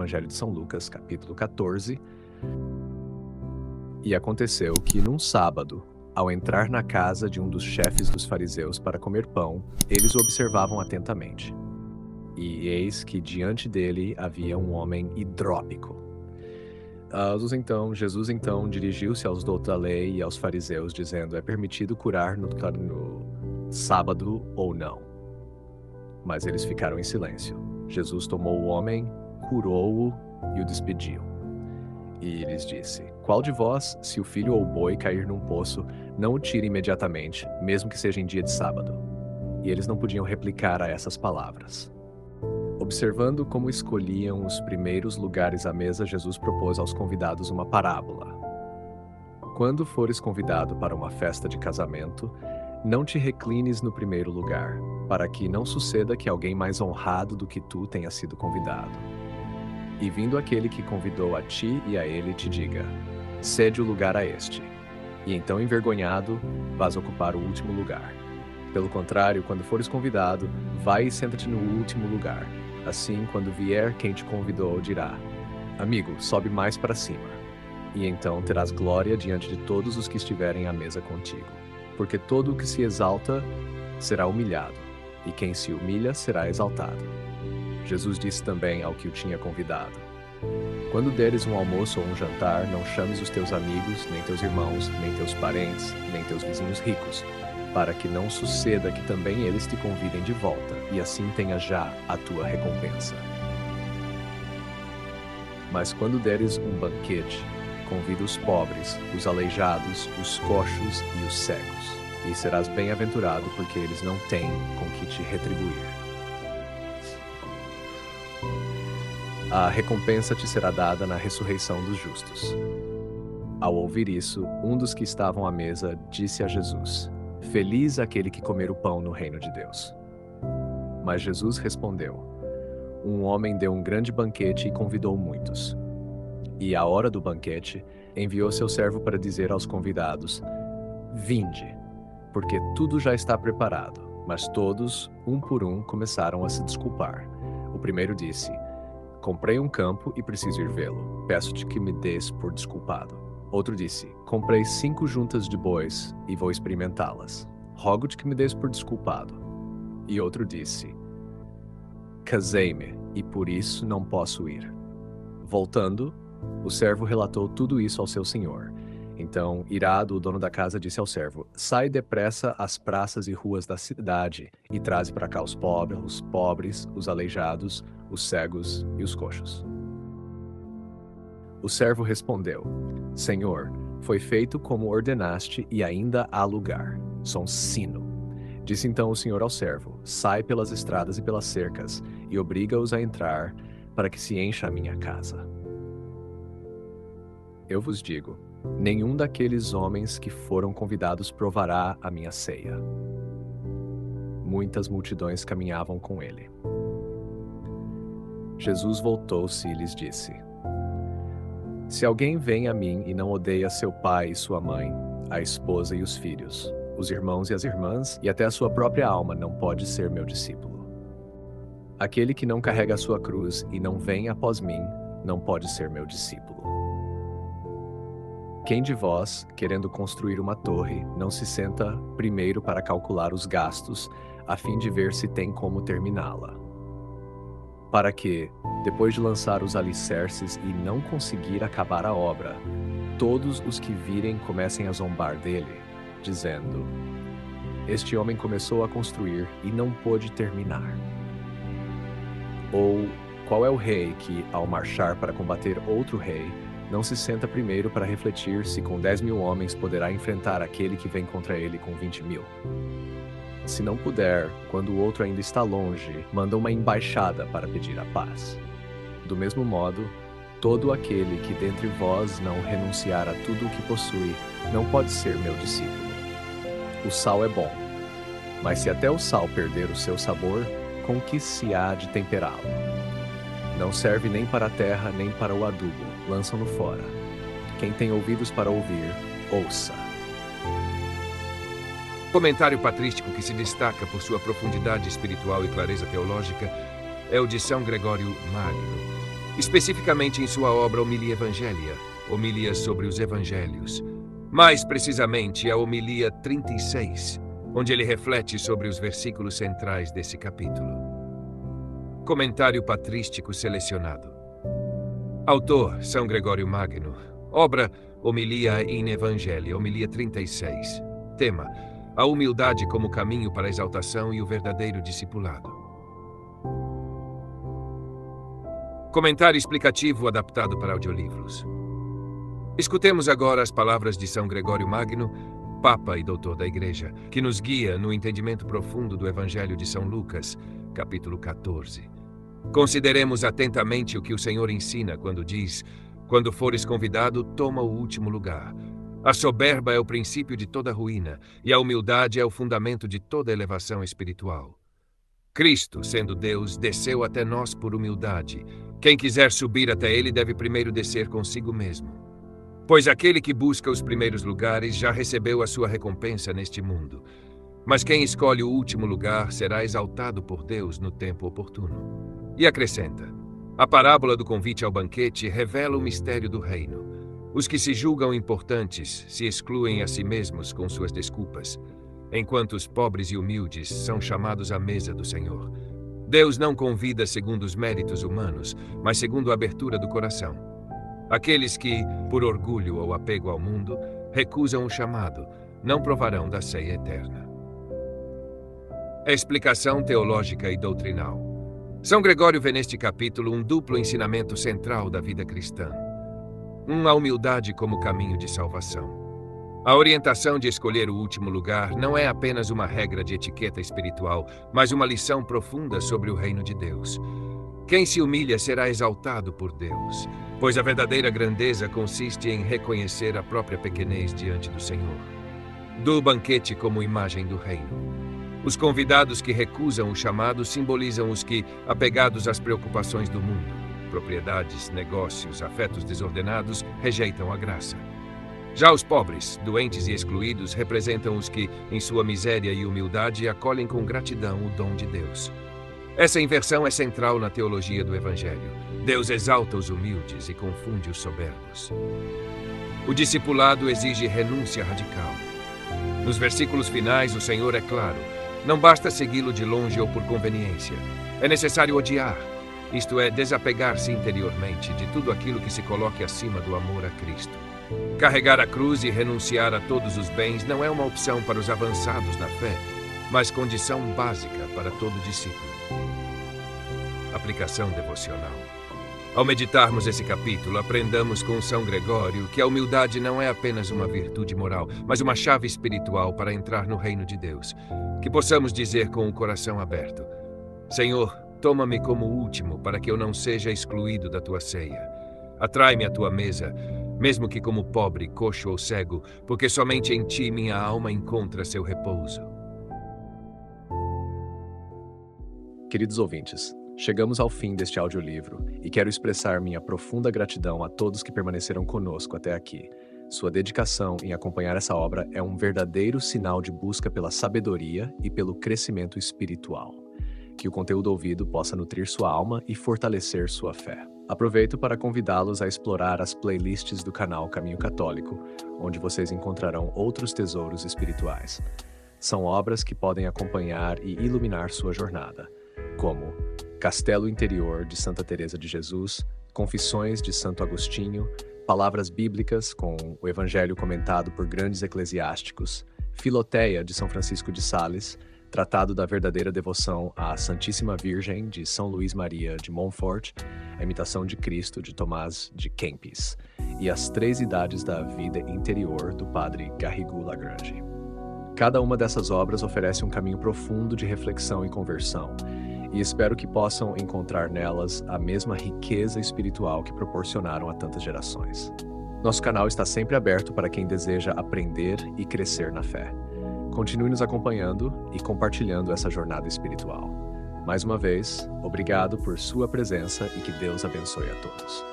Evangelho de São Lucas, capítulo 14. E aconteceu que, num sábado, ao entrar na casa de um dos chefes dos fariseus para comer pão, eles o observavam atentamente. E eis que diante dele havia um homem hidrópico. Jesus então dirigiu-se aos doutos da lei e aos fariseus, dizendo: é permitido curar no sábado ou não? Mas eles ficaram em silêncio. Jesus tomou o homem, curou-o e o despediu. E lhes disse: qual de vós, se o filho ou o boi cair num poço, não o tira imediatamente, mesmo que seja em dia de sábado? E eles não podiam replicar a essas palavras. Observando como escolhiam os primeiros lugares à mesa, Jesus propôs aos convidados uma parábola. Quando fores convidado para uma festa de casamento, não te reclines no primeiro lugar, para que não suceda que alguém mais honrado do que tu tenha sido convidado. E vindo aquele que convidou a ti e a ele, te diga: cede o lugar a este. E então, envergonhado, vás ocupar o último lugar. Pelo contrário, quando fores convidado, vai e senta-te no último lugar. Assim, quando vier quem te convidou, dirá: amigo, sobe mais para cima. E então terás glória diante de todos os que estiverem à mesa contigo. Porque todo o que se exalta será humilhado, e quem se humilha será exaltado. Jesus disse também ao que o tinha convidado: quando deres um almoço ou um jantar, não chames os teus amigos, nem teus irmãos, nem teus parentes, nem teus vizinhos ricos, para que não suceda que também eles te convidem de volta, e assim tenhas já a tua recompensa. Mas quando deres um banquete, convida os pobres, os aleijados, os coxos e os cegos, e serás bem-aventurado, porque eles não têm com que te retribuir. A recompensa te será dada na ressurreição dos justos. Ao ouvir isso, um dos que estavam à mesa disse a Jesus: feliz aquele que comer o pão no reino de Deus. Mas Jesus respondeu: um homem deu um grande banquete e convidou muitos. E à hora do banquete, enviou seu servo para dizer aos convidados: vinde, porque tudo já está preparado. Mas todos, um por um, começaram a se desculpar. O primeiro disse: comprei um campo e preciso ir vê-lo. Peço-te que me des por desculpado. Outro disse: comprei 5 juntas de bois e vou experimentá-las. Rogo-te que me des por desculpado. E outro disse: casei-me e por isso não posso ir. Voltando, o servo relatou tudo isso ao seu senhor. Então, irado, o dono da casa disse ao servo: sai depressa às praças e ruas da cidade e traze para cá os pobres, os aleijados, os cegos e os coxos. O servo respondeu: Senhor, foi feito como ordenaste e ainda há lugar. Sou um sino. Disse então o Senhor ao servo: sai pelas estradas e pelas cercas e obriga-os a entrar, para que se encha a minha casa. Eu vos digo, nenhum daqueles homens que foram convidados provará a minha ceia. Muitas multidões caminhavam com ele. Jesus voltou-se e lhes disse: se alguém vem a mim e não odeia seu pai e sua mãe, a esposa e os filhos, os irmãos e as irmãs, e até a sua própria alma, não pode ser meu discípulo. Aquele que não carrega a sua cruz e não vem após mim, não pode ser meu discípulo. Quem de vós, querendo construir uma torre, não se senta primeiro para calcular os gastos, a fim de ver se tem como terminá-la? Para que, depois de lançar os alicerces e não conseguir acabar a obra, todos os que virem comecem a zombar dele, dizendo: este homem começou a construir e não pôde terminar. Ou, qual é o rei que, ao marchar para combater outro rei, não se senta primeiro para refletir se com 10.000 homens poderá enfrentar aquele que vem contra ele com 20.000? Se não puder, quando o outro ainda está longe, manda uma embaixada para pedir a paz. Do mesmo modo, todo aquele que dentre vós não renunciar a tudo o que possui, não pode ser meu discípulo. O sal é bom, mas se até o sal perder o seu sabor, com que se há de temperá-lo? Não serve nem para a terra, nem para o adubo, lançam-no fora. Quem tem ouvidos para ouvir, ouça. O comentário patrístico que se destaca por sua profundidade espiritual e clareza teológica é o de São Gregório Magno. especificamente em sua obra Homilia Evangelia, homilia sobre os Evangelhos. Mais precisamente, a homilia 36, onde ele reflete sobre os versículos centrais desse capítulo. Comentário patrístico selecionado. Autor, São Gregório Magno. Obra, Homilia in Evangelia, homilia 36. Tema, a humildade como caminho para a exaltação e o verdadeiro discipulado. Comentário explicativo adaptado para audiolivros. Escutemos agora as palavras de São Gregório Magno, Papa e Doutor da Igreja, que nos guia no entendimento profundo do Evangelho de São Lucas, capítulo 14. Consideremos atentamente o que o Senhor ensina quando diz: quando fores convidado, toma o último lugar. A soberba é o princípio de toda ruína, e a humildade é o fundamento de toda elevação espiritual. Cristo, sendo Deus, desceu até nós por humildade. Quem quiser subir até ele deve primeiro descer consigo mesmo. Pois aquele que busca os primeiros lugares já recebeu a sua recompensa neste mundo. Mas quem escolhe o último lugar será exaltado por Deus no tempo oportuno. E acrescenta: a parábola do convite ao banquete revela o mistério do reino. Os que se julgam importantes se excluem a si mesmos com suas desculpas, enquanto os pobres e humildes são chamados à mesa do Senhor. Deus não convida segundo os méritos humanos, mas segundo a abertura do coração. Aqueles que, por orgulho ou apego ao mundo, recusam o chamado, não provarão da ceia eterna. Explicação teológica e doutrinal. São Gregório vê neste capítulo um duplo ensinamento central da vida cristã. A humildade como caminho de salvação. A orientação de escolher o último lugar não é apenas uma regra de etiqueta espiritual, mas uma lição profunda sobre o reino de Deus. Quem se humilha será exaltado por Deus, pois a verdadeira grandeza consiste em reconhecer a própria pequenez diante do Senhor. Do banquete como imagem do reino. Os convidados que recusam o chamado simbolizam os que, apegados às preocupações do mundo, propriedades, negócios, afetos desordenados, rejeitam a graça. Já os pobres, doentes e excluídos representam os que, em sua miséria e humildade, acolhem com gratidão o dom de Deus. Essa inversão é central na teologia do Evangelho. Deus exalta os humildes e confunde os soberbos. O discipulado exige renúncia radical. Nos versículos finais, o Senhor é claro: não basta segui-lo de longe ou por conveniência. É necessário odiar, isto é, desapegar-se interiormente de tudo aquilo que se coloque acima do amor a Cristo. Carregar a cruz e renunciar a todos os bens não é uma opção para os avançados na fé, mas condição básica para todo discípulo. Aplicação devocional. Ao meditarmos esse capítulo, aprendamos com São Gregório que a humildade não é apenas uma virtude moral, mas uma chave espiritual para entrar no reino de Deus. Que possamos dizer com o coração aberto: Senhor, toma-me como último para que eu não seja excluído da tua ceia. Atrai-me à tua mesa, mesmo que como pobre, coxo ou cego, porque somente em ti minha alma encontra seu repouso. Queridos ouvintes, chegamos ao fim deste audiolivro e quero expressar minha profunda gratidão a todos que permaneceram conosco até aqui. Sua dedicação em acompanhar essa obra é um verdadeiro sinal de busca pela sabedoria e pelo crescimento espiritual. Que o conteúdo ouvido possa nutrir sua alma e fortalecer sua fé. Aproveito para convidá-los a explorar as playlists do canal Caminho Católico, onde vocês encontrarão outros tesouros espirituais. São obras que podem acompanhar e iluminar sua jornada, como Castelo Interior de Santa Teresa de Jesus, Confissões de Santo Agostinho, Palavras Bíblicas com o Evangelho comentado por grandes eclesiásticos, Filoteia de São Francisco de Sales, Tratado da Verdadeira Devoção à Santíssima Virgem de São Luís Maria de Montfort, A Imitação de Cristo de Tomás de Kempis e As Três Idades da Vida Interior do Padre Garrigou Lagrange. Cada uma dessas obras oferece um caminho profundo de reflexão e conversão, e espero que possam encontrar nelas a mesma riqueza espiritual que proporcionaram a tantas gerações. Nosso canal está sempre aberto para quem deseja aprender e crescer na fé. Continue nos acompanhando e compartilhando essa jornada espiritual. Mais uma vez, obrigado por sua presença e que Deus abençoe a todos.